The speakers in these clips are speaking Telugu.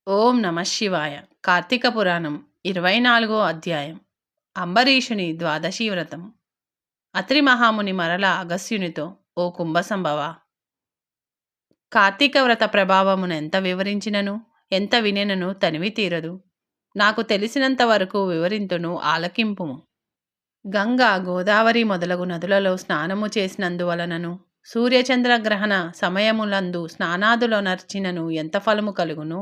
ఓం నమ శివాయ. కార్తీక పురాణం 24వ అధ్యాయం. అంబరీషుని ద్వాదశీ వ్రతం. అత్రి మహాముని మరల అగస్త్యునితో, ఓ కుంభసంభవ, కార్తీక వ్రత ప్రభావమును ఎంత వివరించినను ఎంత వినెనను తనివి తీరదు. నాకు తెలిసినంత వరకు వివరింతును, ఆలకింపుము. గంగా గోదావరి మొదలగు నదులలో స్నానము చేసినందువలనను సూర్యచంద్రగ్రహణ సమయములందు స్నానాదులొనర్చినను ఎంత ఫలము కలుగును.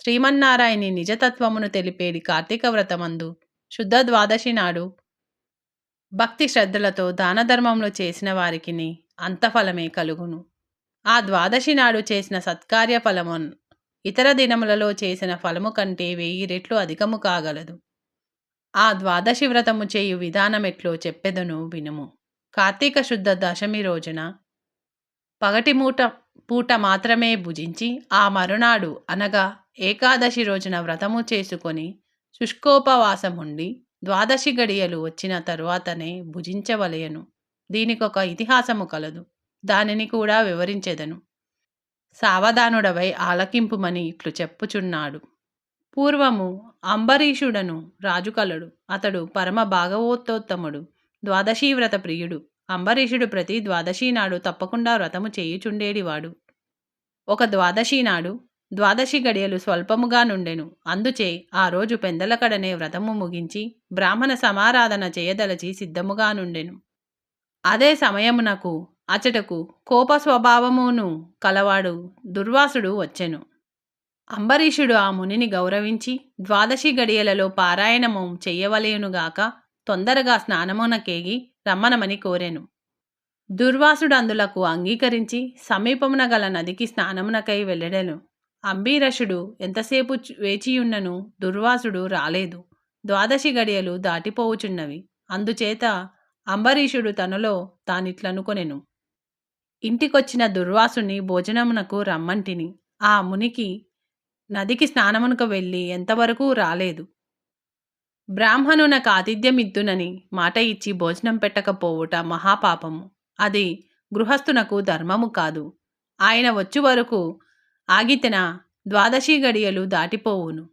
శ్రీమన్నారాయణి నిజతత్వమును తెలిపేడి కార్తీక వ్రతమందు శుద్ధ ద్వాదశి నాడు భక్తి శ్రద్ధలతో దానధర్మములు చేసిన వారికిని అంత ఫలమే కలుగును. ఆ ద్వాదశి నాడు చేసిన సత్కార్య ఫలము ఇతర దినములలో చేసిన ఫలము కంటే 1000 రెట్లు అధికము కాగలదు. ఆ ద్వాదశి వ్రతము చేయు విధానమెట్లో చెప్పెదను వినుము. కార్తీక శుద్ధ దశమి రోజున పగటి పూట మాత్రమే భుజించి ఆ మరునాడు అనగా ఏకాదశి రోజున వ్రతము చేసుకొని శుష్కోపవాసముండి ద్వాదశి గడియలు వచ్చిన తరువాతనే భుజించవలయను. దీనికొక ఇతిహాసము కలదు, దానిని కూడా వివరించెదను. సావధానుడవై ఆలకింపుమని ఇట్లు చెప్పుచున్నాడు. పూర్వము అంబరీషుడను రాజు కలడు. అతడు పరమ భాగవతోత్తముడు, ద్వాదశీ వ్రత ప్రియుడు. అంబరీషుడు ప్రతి ద్వాదశి నాడు తప్పకుండా వ్రతము చేయుచుండేడివాడు. ఒక ద్వాదశి నాడు ద్వాదశి గడియలు స్వల్పముగా నుండెను. అందుచే ఆ రోజు పెందలకడనే వ్రతము ముగించి బ్రాహ్మణ సమారాధన చేయదలచి సిద్ధముగా నుండెను. అదే సమయమునకు అచటకు కోప స్వభావమును కలవాడు దుర్వాసుడు వచ్చెను. అంబరీషుడు ఆ మునిని గౌరవించి ద్వాదశి గడియలలో పారాయణము చెయ్యవలయునుగాక తొందరగా స్నానమునకేగి రమ్మనమని కోరెను. దుర్వాసుడందులకు అంగీకరించి సమీపమున గల నదికి స్నానమునకై వెళ్ళెడెను. అంబరీషుడు ఎంతసేపు వేచియున్నను దుర్వాసుడు రాలేదు. ద్వాదశి గడియలు దాటిపోవుచున్నవి. అందుచేత అంబరీషుడు తనలో తానిట్లనుకొనెను, ఇంటికొచ్చిన దుర్వాసుని భోజనమునకు రమ్మంటిని. ఆ మునికి నదికి స్నానమునకు వెళ్ళి ఎంతవరకు రాలేదు. బ్రాహ్మణునకు ఆతిథ్యమిద్దునని మాట ఇచ్చి భోజనం పెట్టకపోవుట మహాపాపము. అది గృహస్థునకు ధర్మము కాదు. ఆయన వచ్చు వరకు ఆగితెన ద్వాదశి గడియలు దాటిపోవును,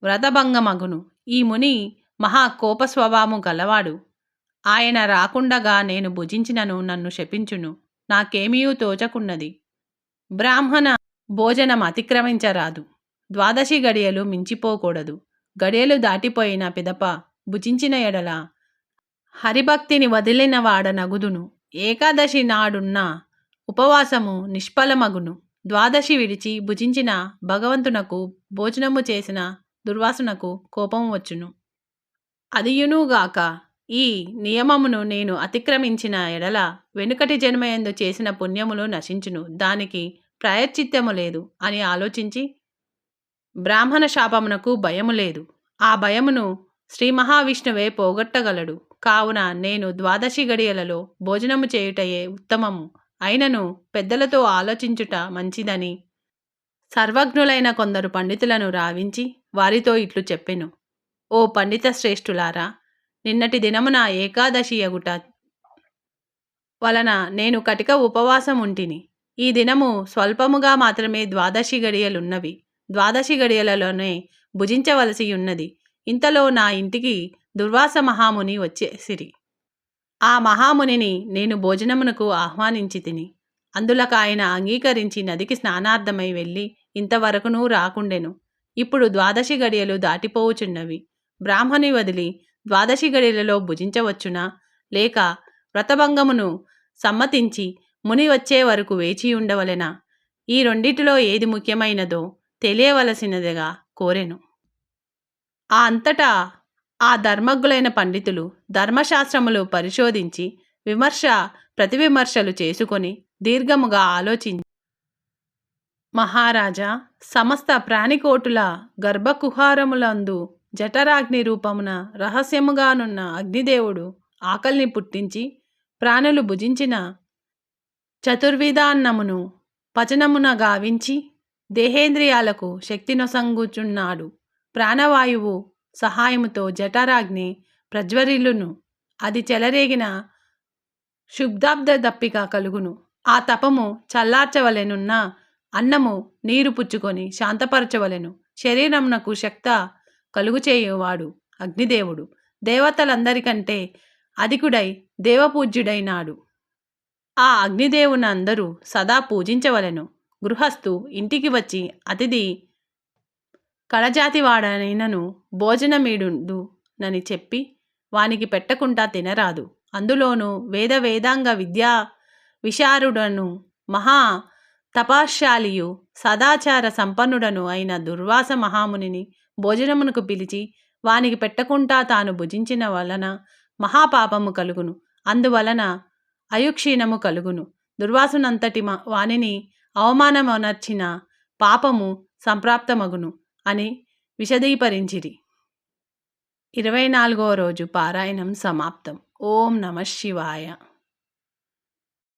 వ్రతభంగమగును. ఈ ముని మహా కోప స్వభావము గలవాడు. ఆయన రాకుండగా నేను భుజించినను నన్ను శపించును. నాకేమీయూ తోచకున్నది. బ్రాహ్మణ భోజనం అతిక్రమించరాదు. ద్వాదశి గడియలు మించిపోకూడదు. గడియలు దాటిపోయిన పిదప భుజించిన ఎడల హరిభక్తిని వదిలిన వాడనగుదును. ఏకాదశి నాడున్న ఉపవాసము నిష్ఫలమగును. ద్వాదశి విడిచి భుజించిన భగవంతునకు భోజనము చేసిన దుర్వాసునకు కోపం వచ్చును. అదియునుగాక ఈ నియమమును నేను అతిక్రమించిన ఎడల వెనుకటి జన్మయందు చేసిన పుణ్యములు నశించును. దానికి ప్రాయశ్చిత్తము లేదు అని ఆలోచించి బ్రాహ్మణ శాపమునకు భయము లేదు. ఆ భయమును శ్రీ మహావిష్ణువే పోగొట్టగలడు. కావున నేను ద్వాదశి గడియలలో భోజనము చేయుటయే ఉత్తమము. అయినను పెద్దలతో ఆలోచించుట మంచిదని సర్వజ్ఞులైన కొందరు పండితులను రావించి వారితో ఇట్లు చెప్పెను. ఓ పండిత శ్రేష్ఠులారా, నిన్నటి దినమున ఏకాదశి అగుట వలన నేను కటిక ఉపవాసం ఉంటిని. ఈ దినము స్వల్పముగా మాత్రమే ద్వాదశి గడియలున్నవి. ద్వాదశి గడియలలోనే భుజించవలసి ఉన్నది. ఇంతలో నా ఇంటికి దుర్వాస మహాముని వచ్చేసిరి. ఆ మహామునిని నేను భోజనమునకు ఆహ్వానించి తిని, అందులకు ఆయన అంగీకరించి నదికి స్నానార్థమై వెళ్ళి ఇంతవరకునూ రాకుండెను. ఇప్పుడు ద్వాదశి గడియలు దాటిపోవుచున్నవి. బ్రాహ్మణి వదిలి ద్వాదశి గడియలలో భుజించవచ్చునా, లేక వ్రతభంగమును సమ్మతించి ముని వచ్చే వరకు వేచి ఉండవలెనా? ఈ రెండిటిలో ఏది ముఖ్యమైనదో తెలియవలసినదిగా కోరెను. ఆ అంతటా ఆ ధర్మజ్ఞులైన పండితులు ధర్మశాస్త్రములు పరిశోధించి విమర్శ ప్రతివిమర్శలు చేసుకొని దీర్ఘముగా ఆలోచించి, మహారాజా, సమస్త ప్రాణికోటుల గర్భకుహారములందు జఠరాగ్ని రూపమున రహస్యముగానున్న అగ్నిదేవుడు ఆకలిని పుట్టించి ప్రాణులు భుజించిన చతుర్విధాన్నమును పచనమున గావించి దేహేంద్రియాలకు శక్తినొసంగుచున్నాడు. ప్రాణవాయువు సహాయముతో జఠరాగ్ని ప్రజ్వరిల్లును. అది చెలరేగిన శుబ్దాబ్ద దప్పిక కలుగును. ఆ తపము చల్లార్చవలెనున్న అన్నము నీరు పుచ్చుకొని శాంతపరచవలెను. శరీరమునకు శక్త కలుగుచేయువాడు అగ్నిదేవుడు. దేవతలందరికంటే అధికుడై దేవపూజ్యుడైనాడు. ఆ అగ్నిదేవుని అందరూ సదా పూజించవలెను. గృహస్థు ఇంటికి వచ్చి అతిథి కళజాతివాడనైనను భోజనమీడునని చెప్పి వానికి పెట్టకుండా తినరాదు. అందులోనూ వేదాంగ విద్యా విశారుడను మహా తపశ్శాలియు సదాచార సంపన్నుడను అయిన దుర్వాస మహామునిని భోజనమునకు పిలిచి వానికి పెట్టకుండా తాను భుజించిన వలన మహాపాపము కలుగును. అందువలన అయుక్షీణము కలుగును. దుర్వాసునంతటి వానిని అవమానమొనర్చిన పాపము సంప్రాప్తమగును అని విశదీకరించిరి. 24వ రోజు పారాయణం సమాప్తం. ఓం నమః శివాయ.